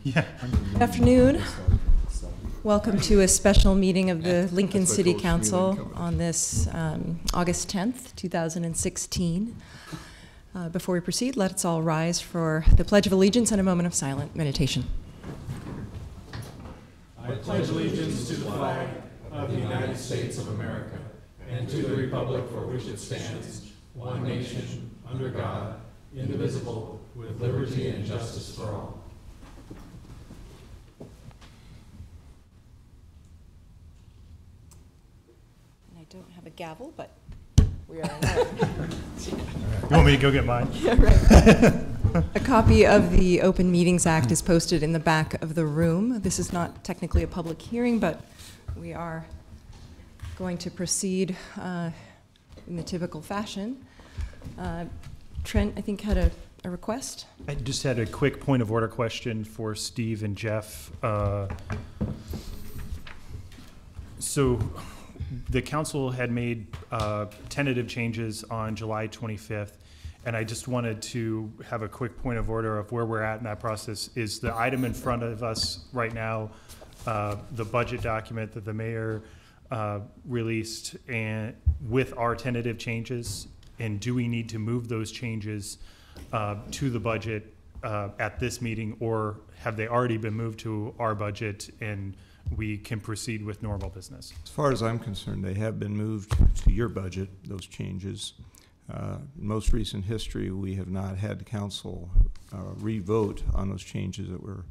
Yeah. Good afternoon. Welcome to a special meeting of the Lincoln City Council on this August 10th, 2016. Before we proceed, let's all rise for the Pledge of Allegiance and a moment of silent meditation. I pledge allegiance to the flag of the United States of America and to the republic for which it stands, one nation, under God, indivisible, with liberty and justice for all. And I don't have a gavel, but we are You want me to go get mine? Yeah, right. A copy of the Open Meetings Act is posted in the back of the room. This is not technically a public hearing, but we are going to proceed in the typical fashion. Trent, I think, had a request. I just had a quick point of order question for Steve and Jeff. So the council had made tentative changes on July 25th, and I just wanted to have a quick point of order of where we're at in that process. Is the item in front of us right now the budget document that the mayor released and with our tentative changes? And do we need to move those changes to the budget at this meeting, or have they already been moved to our budget and we can proceed with normal business? As far as I'm concerned, they have been moved to your budget, those changes. In most recent history, we have not had the council re-vote on those changes that were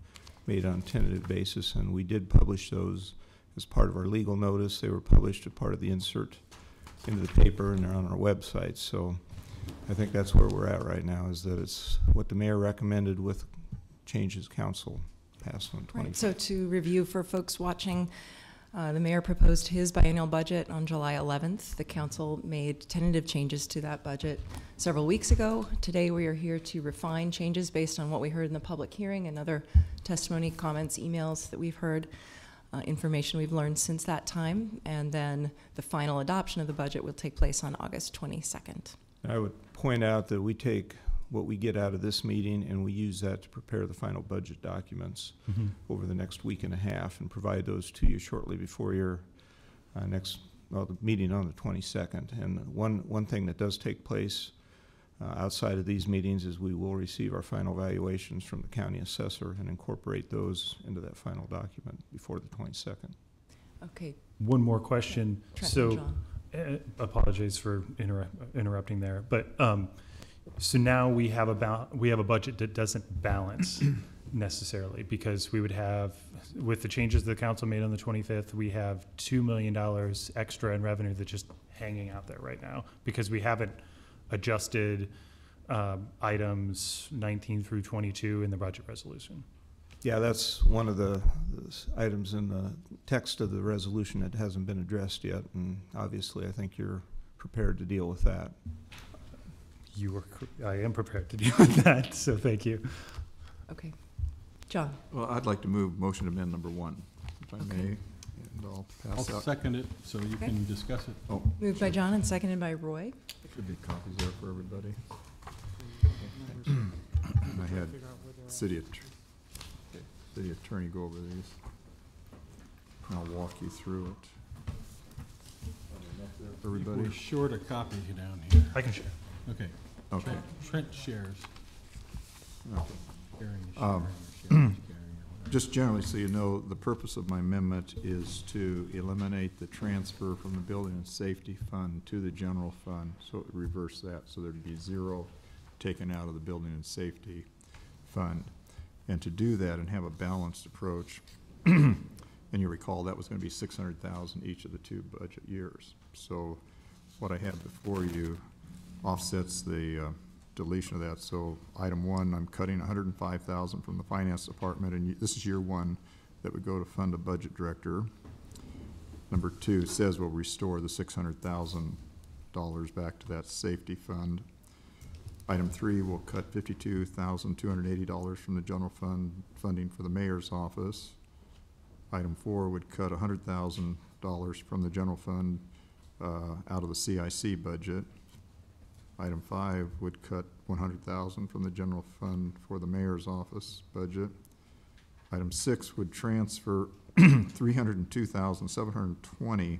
made on a tentative basis, and we did publish those as part of our legal notice. They were published as part of the insert into the paper, and they're on our website. So I think that's where we're at right now, is that it's what the mayor recommended with changes council passed on 20. Right. So to review for folks watching, the mayor proposed his biennial budget on July 11th. The council made tentative changes to that budget several weeks ago. Today we are here to refine changes based on what we heard in the public hearing and other testimony, comments, emails that we've heard. Information we've learned since that time, and then the final adoption of the budget will take place on August 22nd. I would point out that we take what we get out of this meeting and we use that to prepare the final budget documents over the next week and a half and provide those to you shortly before your the meeting on the 22nd. And one thing that does take place outside of these meetings is we will receive our final valuations from the county assessor and incorporate those into that final document before the 22nd. Okay. One more question. Trent So, and John. apologize for interrupting there, but so now we have a budget that doesn't balance necessarily, because we would have, with the changes the council made on the 25th, we have $2 million extra in revenue that's just hanging out there right now because we haven't adjusted items 19 through 22 in the budget resolution. Yeah, that's one of the items in the text of the resolution that hasn't been addressed yet, and obviously I think you're prepared to deal with that. I am prepared to deal with that, so thank you. Okay. John. Well, I'd like to move motion amend number 1, if I may, and I'll pass I'll out. second it so you Okay. can discuss it. Oh, Moved by John and seconded by Roy. should be copies there for everybody. I had city attorney go over these. And I'll walk you through it. Everybody? We're short a copy down here. I can share. Okay. Okay. Trent shares. Okay. Sharing, Um, sharing, or Just generally, so you know, the purpose of my amendment is to eliminate the transfer from the Building and Safety Fund to the general fund, so it would reverse that, so there'd be zero taken out of the Building and Safety Fund. And to do that and have a balanced approach, and you recall that was going to be $600,000 each of the 2 budget years. So what I have before you offsets the deletion of that. So item 1, I'm cutting $105,000 from the finance department, and this is year 1 that would go to fund a budget director. Number 2 says we'll restore the $600,000 back to that safety fund. Item 3 will cut $52,280 from the general fund funding for the mayor's office. Item 4 would cut $100,000 from the general fund out of the CIC budget. Item 5 would cut $100,000 from the general fund for the mayor's office budget. Item 6 would transfer $302,720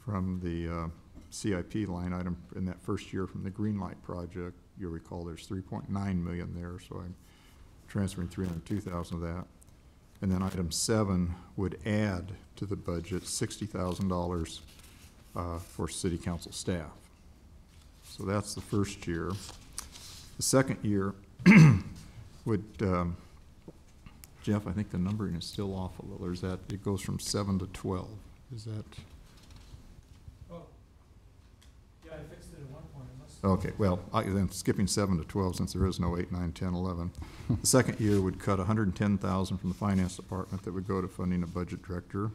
from the CIP line item in that first year from the Greenlight project. You'll recall there's $3.9 million there, so I'm transferring $302,000 of that. And then item 7 would add to the budget $60,000 for city council staff. So that's the first year. The second year would, Jeff, I think the numbering is still off a little. Or is that, it goes from 7 to 12. Is that? Oh, yeah, I fixed it at one point. Okay, well, then skipping 7 to 12, since there is no 8, 9, 10, 11. The second year would cut $110,000 from the finance department that would go to funding a budget director.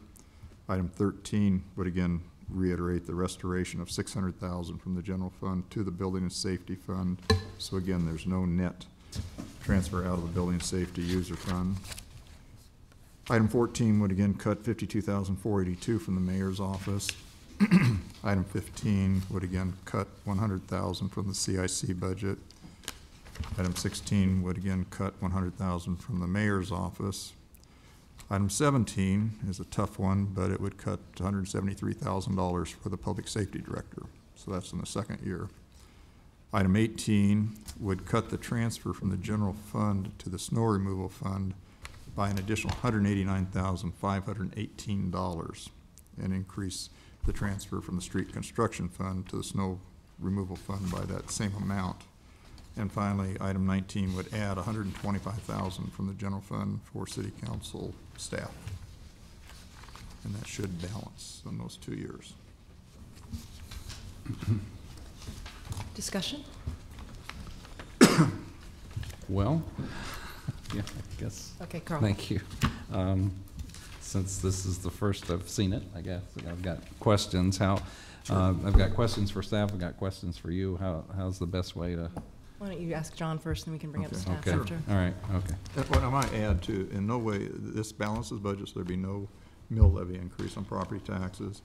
Item 13 would again reiterate the restoration of $600,000 from the general fund to the building and safety fund. So again, there's no net transfer out of the building and safety user fund. Item 14 would again cut $52,482 from the mayor's office. Item 15 would again cut $100,000 from the CIC budget. Item 16 would again cut $100,000 from the mayor's office. Item 17 is a tough one, but it would cut $173,000 for the public safety director. So that's in the second year. Item 18 would cut the transfer from the general fund to the snow removal fund by an additional $189,518 and increase the transfer from the street construction fund to the snow removal fund by that same amount. And finally, item 19 would add $125,000 from the general fund for city council staff. And that should balance in those 2 years. Discussion? Well, yeah, I guess. Okay, Carl. Thank you. Since this is the first I've seen it, I guess I've got questions. I've got questions for staff. I've got questions for you. How's the best way to? Why don't you ask John first, and we can bring up Okay. staff Okay. after. All right. Okay. And what I might add too, in no way, this balances budget, so there'd be no mill levy increase on property taxes.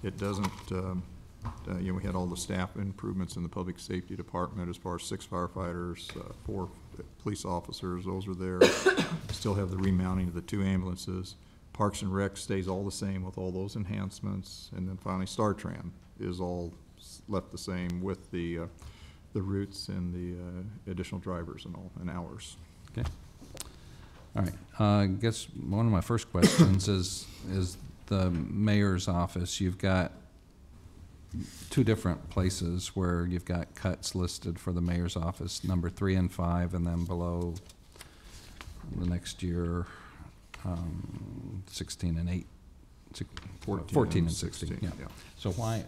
It doesn't, we had all the staff improvements in the public safety department as far as 6 firefighters, 4 police officers, those are there. Still have the remounting of the 2 ambulances. Parks and Rec stays all the same with all those enhancements. And then finally, StarTran is all left the same with the routes and the additional drivers and all, and hours. Okay. All right. I guess one of my first questions is the mayor's office. You've got 2 different places where you've got cuts listed for the mayor's office, number 3 and 5, and then below the next year, 16 and 8, 14 and 16. Yeah. So why?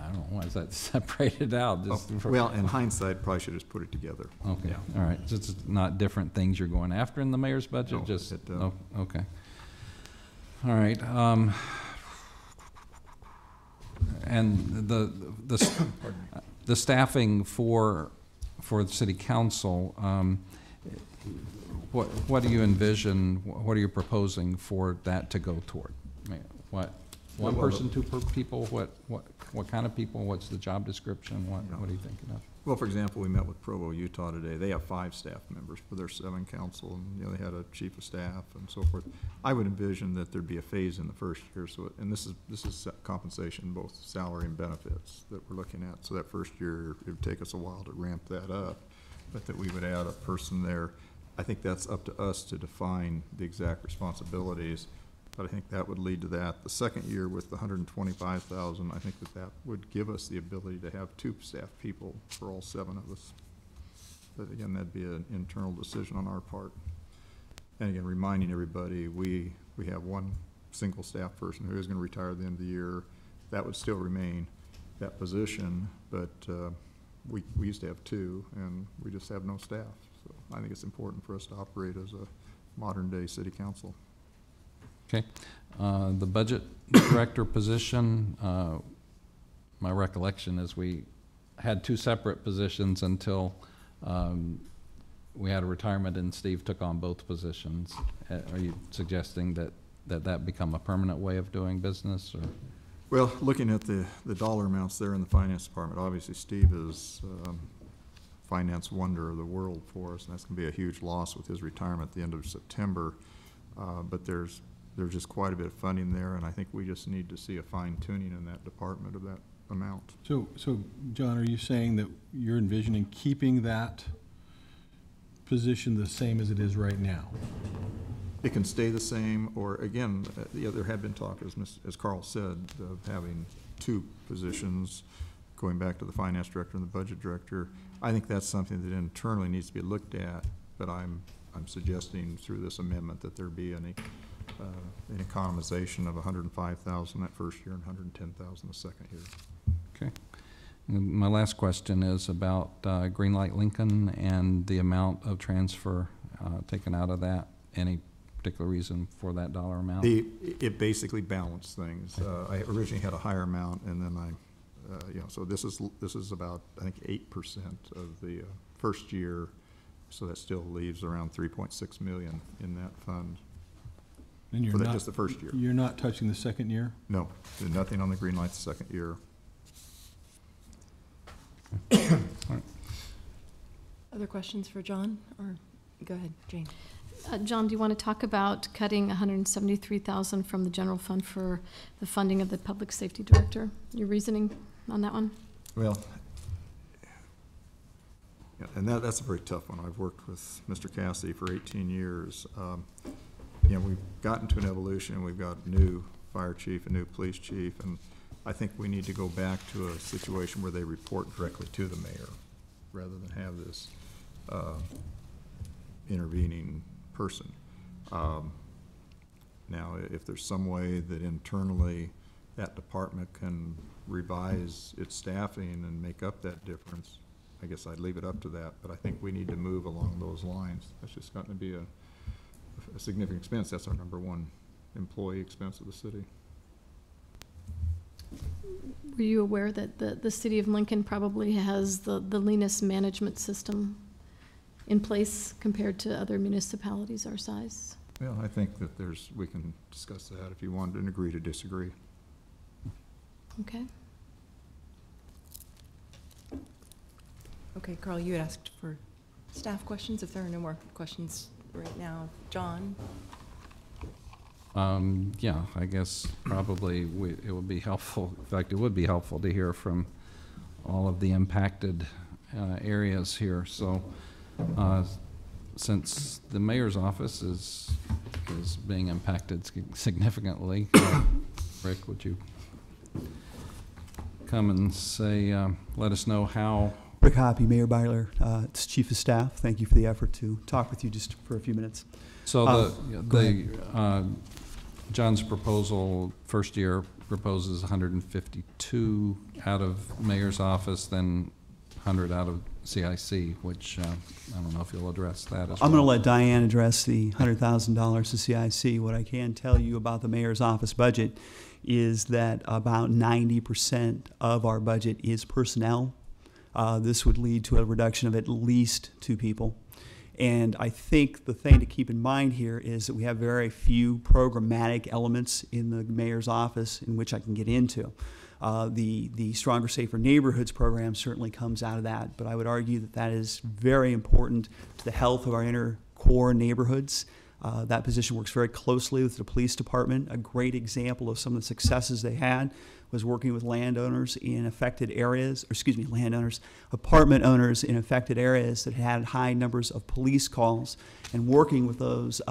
I don't know. Why is that separated out? Well, in hindsight, probably should just put it together. Okay. Yeah. All right. So it's not different things you're going after in the mayor's budget? No, Just it, oh, okay. All right. And the staffing for the city council, what do you envision? What are you proposing for that to go toward? I mean, what? One person, 2 people? What kind of people? What's the job description? What are you thinking of? Well, for example, we met with Provo, Utah today. They have 5 staff members for their 7 council, and they had a chief of staff and so forth. I would envision that there'd be a phase in the first year. So, and this is compensation, both salary and benefits that we're looking at. So that first year, it would take us a while to ramp that up, but that we would add a person there. I think that's up to us to define the exact responsibilities. But I think that would lead to that. The second year with the $125,000, I think that would give us the ability to have 2 staff people for all 7 of us. But again, that'd be an internal decision on our part. And again, reminding everybody, we have 1 single staff person who is going to retire at the end of the year. That would still remain that position, but we used to have 2, and we just have no staff. So I think it's important for us to operate as a modern-day city council. Okay. The budget director position, my recollection is we had 2 separate positions until we had a retirement and Steve took on both positions. Are you suggesting that become a permanent way of doing business? Or? Well, looking at the dollar amounts there in the finance department, obviously Steve is finance wonder of the world for us, and that's going to be a huge loss with his retirement at the end of September. But there's just quite a bit of funding there, and I think we just need to see a fine tuning in that department of that amount. So, John, are you saying that you're envisioning keeping that position the same as it is right now? It can stay the same, or again, there had been talk, as Carl said, of having two positions, going back to the finance director and the budget director. I think that's something that internally needs to be looked at, but I'm suggesting through this amendment that there be an economization of $105,000 that first year and $110,000 the second year. Okay. And my last question is about Greenlight Lincoln and the amount of transfer taken out of that. Any particular reason for that dollar amount? It basically balanced things. I originally had a higher amount, and then so this is about, I think, 8% of the first year, so that still leaves around $3.6 million in that fund. And for just the first year. You're not touching the second year? No, there's nothing on the Greenlight the second year. Other questions for John? Or go ahead, Jane. John, do you want to talk about cutting $173,000 from the general fund for the funding of the public safety director? Your reasoning on that one? Well, yeah, and that's a very tough one. I've worked with Mr. Cassidy for 18 years. We've gotten to an evolution. We've got a new fire chief, a new police chief, and I think we need to go back to a situation where they report directly to the mayor rather than have this intervening person. Now, if there's some way that internally that department can revise its staffing and make up that difference, I guess I'd leave it up to that, but I think we need to move along those lines. That's just gotten to be a significant expense. That's our #1 employee expense of the city. Were you aware that the city of Lincoln probably has the leanest management system in place compared to other municipalities our size? Well, I think that we can discuss that if you want and agree to disagree. Okay. Okay, Carl, you had asked for staff questions. If there are no more questions right now, John? Yeah, I guess probably it would be helpful. In fact, it would be helpful to hear from all of the impacted areas here. So, since the mayor's office is being impacted significantly, Rick, would you come and say, let us know how? Rick Hoppy, Mayor Byler, it's Chief of Staff. Thank you for the effort to talk with you just for a few minutes. So John's proposal, first year proposes 152 out of mayor's office, then 100 out of CIC, which I don't know if you'll address that as well. I'm going to let Diane address the $100,000 to CIC. What I can tell you about the mayor's office budget is that about 90% of our budget is personnel. This would lead to a reduction of at least 2 people. And I think the thing to keep in mind here is that we have very few programmatic elements in the mayor's office in which I can get into. The Stronger, Safer Neighborhoods program certainly comes out of that, but I would argue that that is very important to the health of our inner core neighborhoods. That position works very closely with the police department. A great example of some of the successes they had was working with landowners in affected areas, apartment owners in affected areas that had high numbers of police calls, and working with those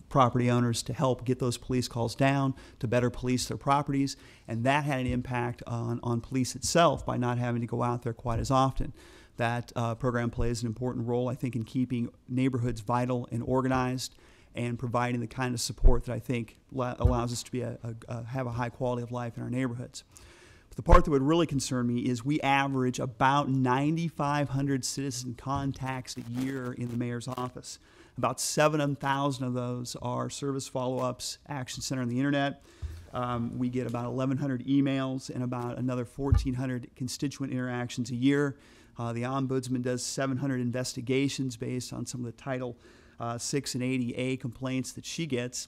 property owners to help get those police calls down, to better police their properties, and that had an impact on police itself by not having to go out there quite as often. That program plays an important role, I think, in keeping neighborhoods vital and organized and providing the kind of support that I think allows us to have a high quality of life in our neighborhoods. But the part that would really concern me is we average about 9,500 citizen contacts a year in the mayor's office. About 7,000 of those are service follow-ups, Action Center on the internet. We get about 1,100 emails and about another 1,400 constituent interactions a year. The Ombudsman does 700 investigations based on some of the Title 6 and 80A complaints that she gets.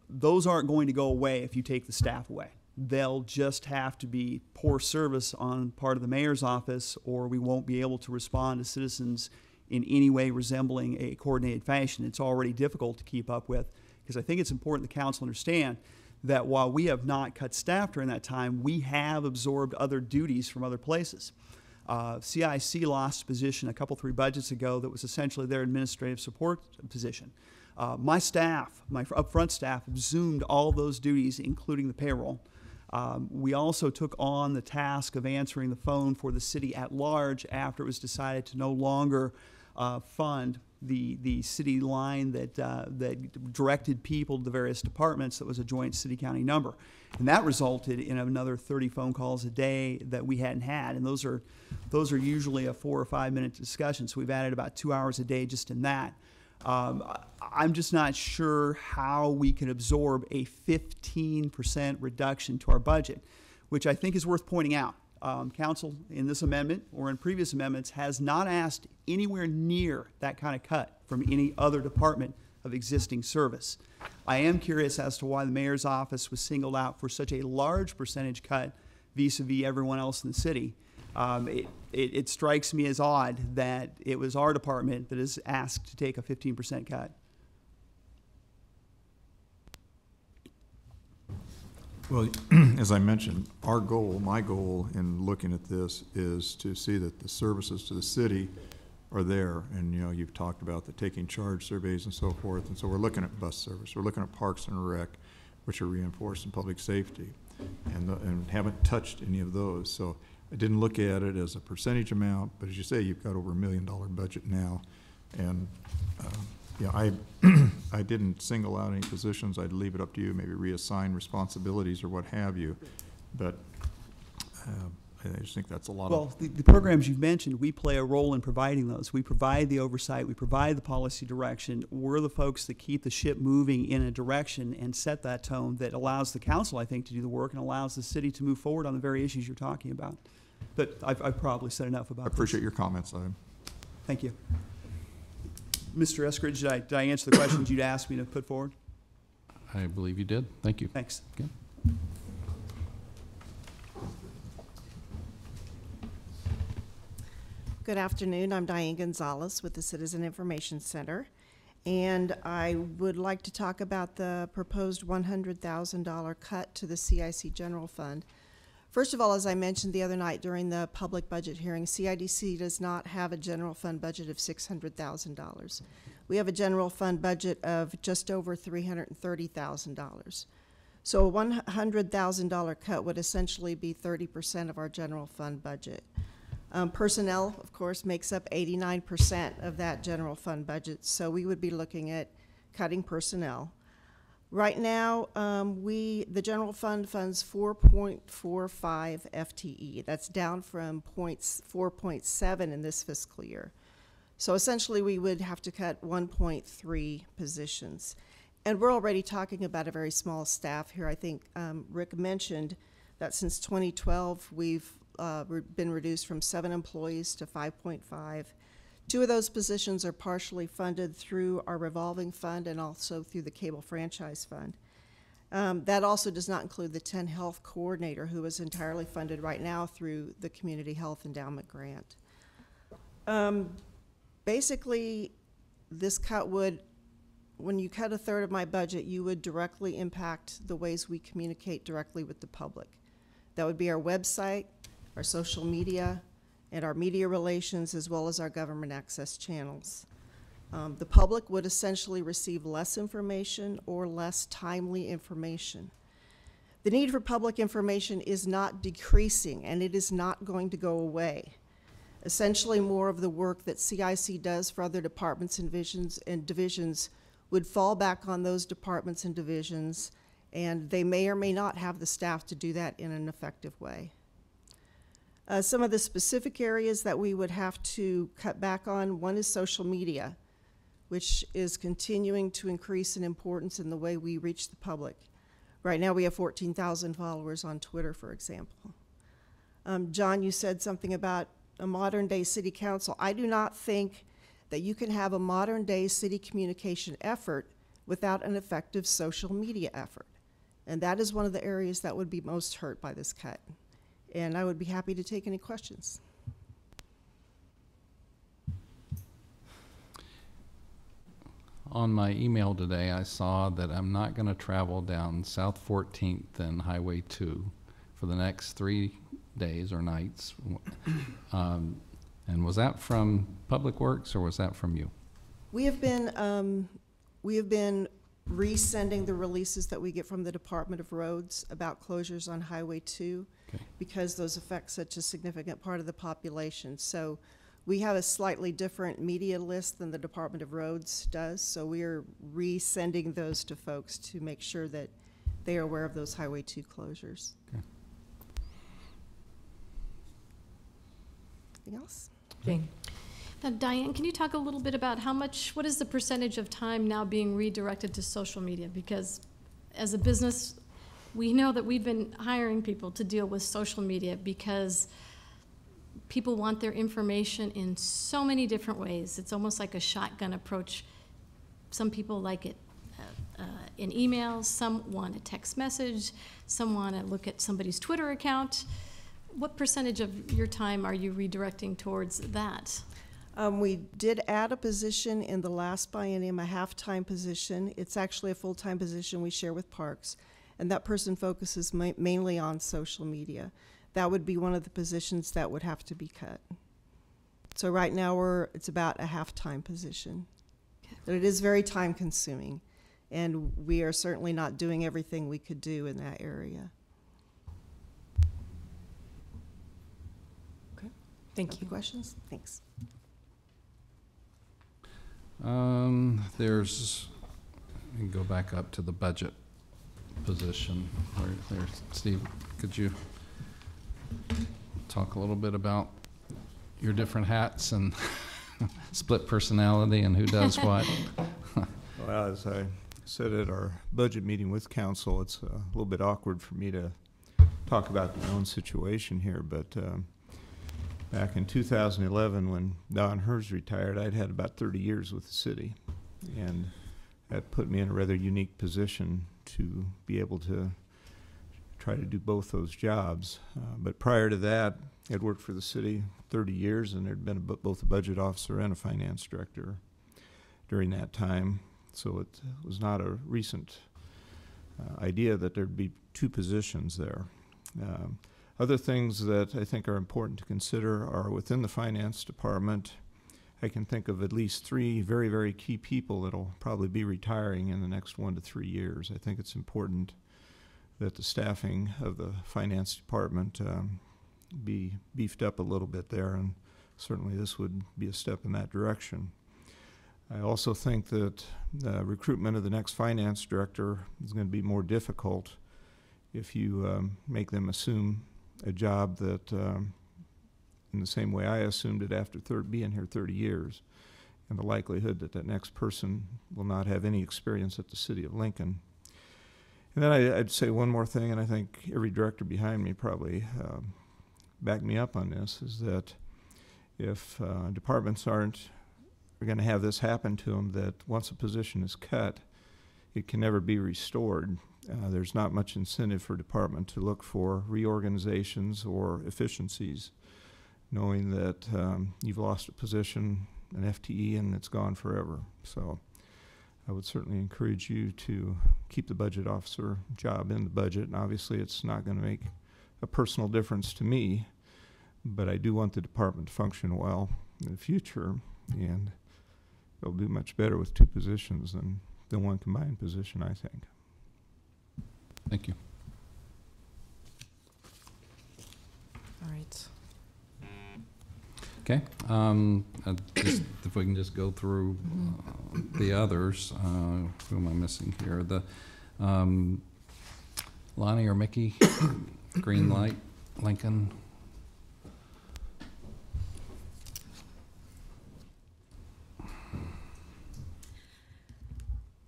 Those aren't going to go away if you take the staff away. they'll just have to be poor service on part of the mayor's office, or we won't be able to respond to citizens in any way resembling a coordinated fashion. It's already difficult to keep up with, because I think it's important the council understand that while we have not cut staff during that time, we have absorbed other duties from other places. CIC lost a position a couple, 3 budgets ago that was essentially their administrative support position. My staff, my upfront staff, assumed all those duties, including the payroll. We also took on the task of answering the phone for the city at large after it was decided to no longer fund the city line that directed people to the various departments. That was a joint city-county number. And that resulted in another 30 phone calls a day that we hadn't had. And those are usually a 4 or 5 minute discussion. So we've added about 2 hours a day just in that. I'm just not sure how we can absorb a 15% reduction to our budget, which I think is worth pointing out. Council in this amendment or in previous amendments has not asked anywhere near that kind of cut from any other department of existing service. I am curious as to why the mayor's office was singled out for such a large percentage cut vis-a-vis everyone else in the city. It strikes me as odd that it was our department that is asked to take a 15% cut. Well, as I mentioned, our goal, my goal in looking at this is to see that the services to the city are there. And, you know, you've talked about the taking charge surveys and so forth. And so we're looking at bus service. We're looking at parks and rec, which are reinforced in public safety, and haven't touched any of those. So I didn't look at it as a percentage amount, but as you say, you've got over $1 million budget now. And, yeah, I didn't single out any positions. I'd leave it up to you, maybe reassign responsibilities or what have you. But I just think that's a lot Well, the programs you've mentioned, we play a role in providing those. We provide the oversight. We provide the policy direction. We're the folks that keep the ship moving in a direction and set that tone that allows the council, I think, to do the work and allows the city to move forward on the very issues you're talking about. But I've probably said enough about I appreciate your comments. Thank you. Mr. Eskridge, did I answer the questions you'd asked me to put forward? I believe you did. Thank you. Thanks. Okay. Good afternoon. I'm Diane Gonzalez with the Citizen Information Center, and I would like to talk about the proposed $100,000 cut to the CIC General Fund. First of all, as I mentioned the other night during the public budget hearing, CIDC does not have a general fund budget of $600,000. We have a general fund budget of just over $330,000. So a $100,000 cut would essentially be 30% of our general fund budget. Personnel, of course, makes up 89% of that general fund budget, so we would be looking at cutting personnel. Right now, the general fund funds 4.45 FTE. That's down from 4.7 in this fiscal year. So essentially, we would have to cut 1.3 positions. And we're already talking about a very small staff here. I think Rick mentioned that since 2012, we've been reduced from 7 employees to 5.5. 2 of those positions are partially funded through our revolving fund and also through the cable franchise fund. That also does not include the 10 health coordinator, who is entirely funded right now through the Community Health Endowment Grant. Basically, this cut would, when you cut 1/3 of my budget, you would directly impact the ways we communicate directly with the public. That would be our website, our social media, and our media relations, as well as our government access channels. The public would essentially receive less information or less timely information. The need for public information is not decreasing, and it is not going to go away. Essentially, more of the work that CIC does for other departments and divisions would fall back on those departments and divisions, and they may or may not have the staff to do that in an effective way. Some of the specific areas that we would have to cut back on, one is social media, which is continuing to increase in importance in the way we reach the public. Right now we have 14,000 followers on Twitter, for example. John, you said something about a modern day city council. I do not think that you can have a modern day city communication effort without an effective social media effort. And that is one of the areas that would be most hurt by this cut. And I would be happy to take any questions. On my email today, I saw that I'm not going to travel down South 14th and Highway 2 for the next 3 days or nights. And was that from Public Works or was that from you? We have been resending the releases that we get from the Department of Roads about closures on Highway 2 Okay. because those affect such a significant part of the population. So we have a slightly different media list than the Department of Roads does, so we are resending those to folks to make sure that they are aware of those Highway 2 closures. Okay. Anything else? Jane? Now, Diane, can you talk a little bit about what is the percentage of time now being redirected to social media? Because as a business, we know that we've been hiring people to deal with social media because people want their information in so many different ways. It's almost like a shotgun approach. Some people like it in emails, some want a text message, some want to look at somebody's Twitter account. What percentage of your time are you redirecting towards that? We did add a position in the last biennium, a half-time position. It's actually a full-time position we share with Parks, and that person focuses mainly on social media. That would be one of the positions that would have to be cut. So right now it's about a half-time position. But it is very time-consuming, and we are certainly not doing everything we could do in that area. Okay. Thank Other you. questions? Thanks. We can go back up to the budget position. Steve, could you talk a little bit about your different hats and split personality and who does what? Well, as I said at our budget meeting with council, it's a little bit awkward for me to talk about my own situation here, but back in 2011, when Don Hers retired, I'd had about 30 years with the city, and that put me in a rather unique position to be able to try to do both those jobs. But prior to that, I'd worked for the city 30 years, and there'd been both a budget officer and a finance director during that time. So it was not a recent idea that there'd be two positions there. Other things that I think are important to consider are within the finance department. I can think of at least 3 very, very key people that'll probably be retiring in the next 1 to 3 years. I think it's important that the staffing of the finance department be beefed up a little bit there, and certainly this would be a step in that direction. I also think that the recruitment of the next finance director is going to be more difficult if you make them assume a job that in the same way I assumed it after being here 30 years, and the likelihood that that next person will not have any experience at the city of Lincoln. And then I'd say one more thing, and I think every director behind me probably backed me up on this, is that if departments are going to have this happen to them, that once a position is cut, it can never be restored. There's not much incentive for department to look for reorganizations or efficiencies, knowing that you've lost a position, an FTE, and it's gone forever. So I would certainly encourage you to keep the budget officer job in the budget. And obviously it's not going to make a personal difference to me, but I do want the department to function well in the future, and they'll do much better with 2 positions than 1 combined position, I think. Thank you. All right. Okay. If we can just go through the others, who am I missing here? The Lonnie or Mickey, green light, Lincoln.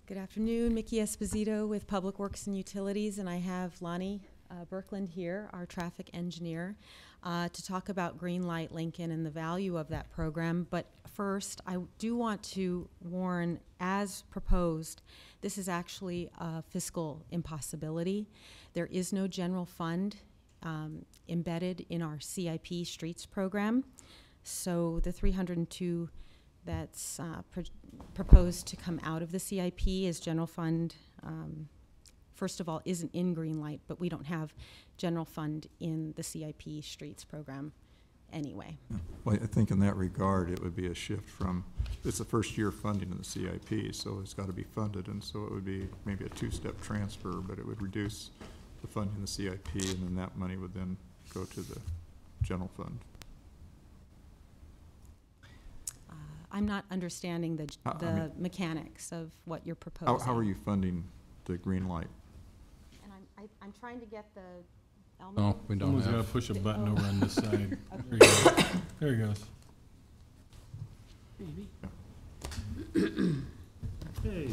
Good afternoon, Mickey Esposito with Public Works and Utilities, and I have Lonnie Birkeland here, our traffic engineer, to talk about Greenlight Lincoln and the value of that program. But first, I do want to warn, as proposed, this is actually a fiscal impossibility. There is no general fund embedded in our CIP Streets program. So the 302 that's proposed to come out of the CIP is general fund. First of all, isn't in Greenlight, but we don't have general fund in the CIP Streets program anyway. Yeah. Well, I think in that regard, it would be a shift from, it's the first year funding of the CIP, so it's got to be funded, and so it would be maybe a two-step transfer, but it would reduce the funding of the CIP, and then that money would then go to the general fund. I'm not understanding the I mean, mechanics of what you're proposing. How are you funding the Greenlight? And I'm trying to get the element. No, we don't Someone's got to have. push a button over on this side. Okay. There you go. There he goes. Hey.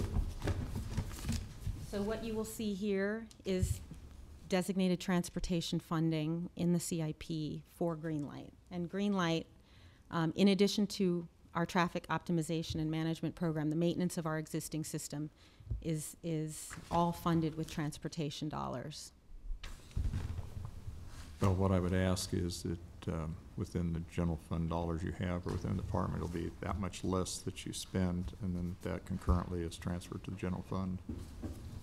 So what you will see here is designated transportation funding in the CIP for Greenlight. And Greenlight, in addition to our traffic optimization and management program, the maintenance of our existing system is all funded with transportation dollars. Well, what I would ask is that within the general fund dollars you have, or within the department, it'll be that much less that you spend, and then that concurrently is transferred to the general fund.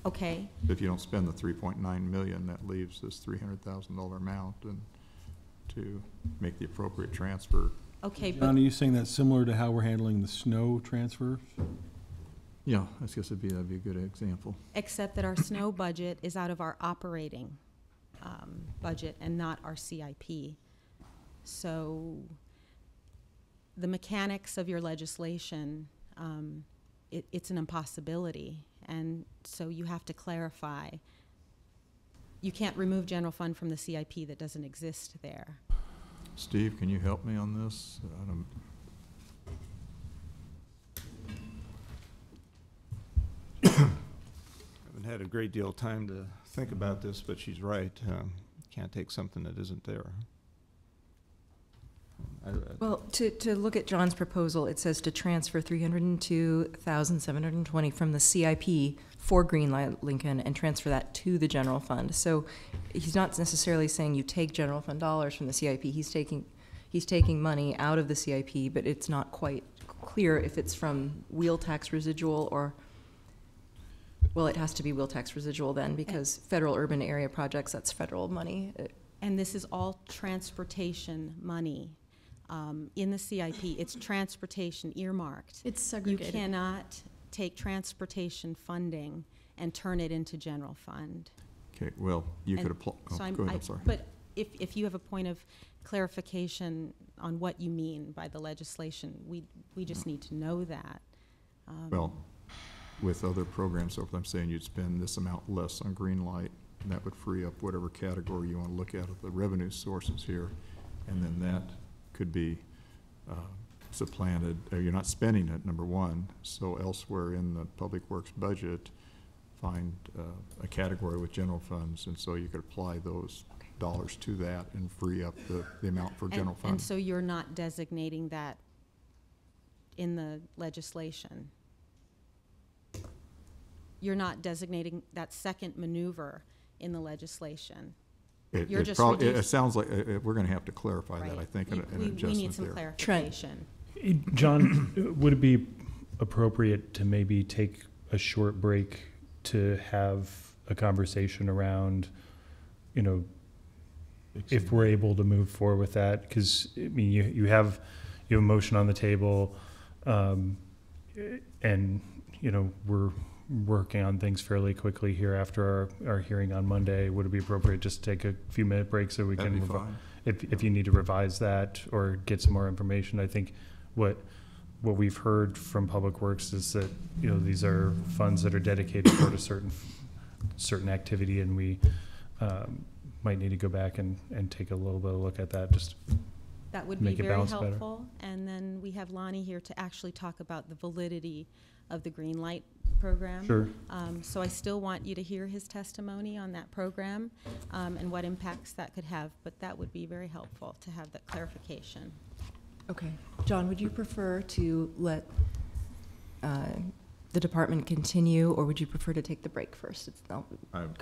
Okay, If you don't spend the 3.9 million, that leaves this $300,000 amount, and to make the appropriate transfer. okay, John, but are you saying that's similar to how we're handling the snow transfer? Yeah, I guess that'd be a good example. except that our snow budget is out of our operating budget and not our CIP. So the mechanics of your legislation, it's an impossibility. And so you have to clarify. You can't remove general fund from the CIP that doesn't exist there. Steve, can you help me on this? I don't- Haven't had a great deal of time to think about this, but she's right. Can't take something that isn't there. Well, to look at John's proposal, it says to transfer 302,720 from the CIP for Greenlight Lincoln and transfer that to the general fund. So he's not necessarily saying you take general fund dollars from the CIP. He's taking money out of the CIP, but it's not quite clear if it's from wheel tax residual or, well, it has to be wheel tax residual then, because federal urban area projects, that's federal money. And this is all transportation money. In the CIP, it's transportation earmarked. It's You segregated. cannot take transportation funding and turn it into general fund. Okay, well, you could And apply, So go ahead, I'm sorry. But if you have a point of clarification on what you mean by the legislation, we just need to know that. Well, with other programs, so if I'm saying you'd spend this amount less on Greenlight, and that would free up whatever category you want to look at of the revenue sources here, and then that could be supplanted, you're not spending it, number one, so elsewhere in the Public Works budget, find a category with general funds, and so you could apply those dollars to that and free up the amount for general And funds. so you're not designating that in the legislation? You're not designating that second maneuver in the legislation? You're just It sounds like, we're gonna have to clarify that, Right. I think, in an We need adjustment some there. clarification. John, would it be appropriate to maybe take a short break to have a conversation around, you know, if we're able to move forward with that? Because, I mean, you have a motion on the table, and, you know, we're working on things fairly quickly here after our hearing on Monday. Would it be appropriate just to take a few minute break so we That'd can be move on? fine. If you need to revise that or get some more information, I think what we've heard from Public Works is that, you know, these are funds that are dedicated toward a certain activity, and we might need to go back and take a little bit of a look at that, just That would be make it very balance better. helpful. And then we have Lonnie here to actually talk about the validity of the Green Light program. Sure. So I still want you to hear his testimony on that program and what impacts that could have, but that would be very helpful to have that clarification. Okay. John, would you prefer to let the department continue, or would you prefer to take the break first? Go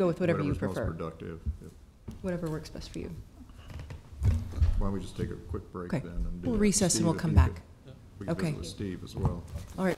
with whatever you prefer. Whatever's most productive. Whatever works best for you. Why don't we just take a quick break Okay. then? And do We'll that. recess and Steve, we'll if come you back. could- We can Okay. visit with Steve as well. All right.